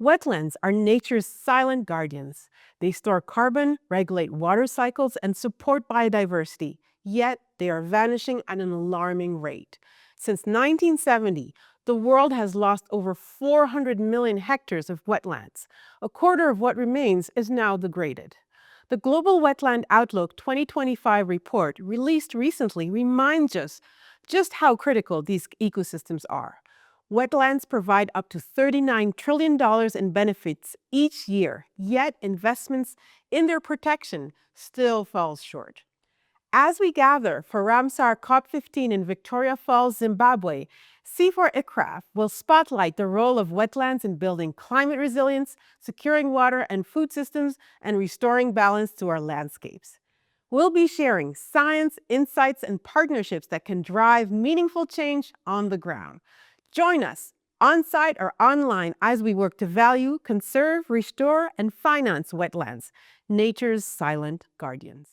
Wetlands are nature's silent guardians. They store carbon, regulate water cycles, and support biodiversity, yet they are vanishing at an alarming rate. Since 1970, the world has lost over 400 million hectares of wetlands. A quarter of what remains is now degraded. The Global Wetland Outlook 2025 report, released recently, reminds us just how critical these ecosystems are. Wetlands provide up to $39 trillion in benefits each year, yet investments in their protection still falls short. As we gather for Ramsar COP15 in Victoria Falls, Zimbabwe, CIFOR-ICRAF will spotlight the role of wetlands in building climate resilience, securing water and food systems, and restoring balance to our landscapes. We'll be sharing science, insights, and partnerships that can drive meaningful change on the ground. Join us on-site or online as we work to value, conserve, restore, and finance wetlands, nature's silent guardians.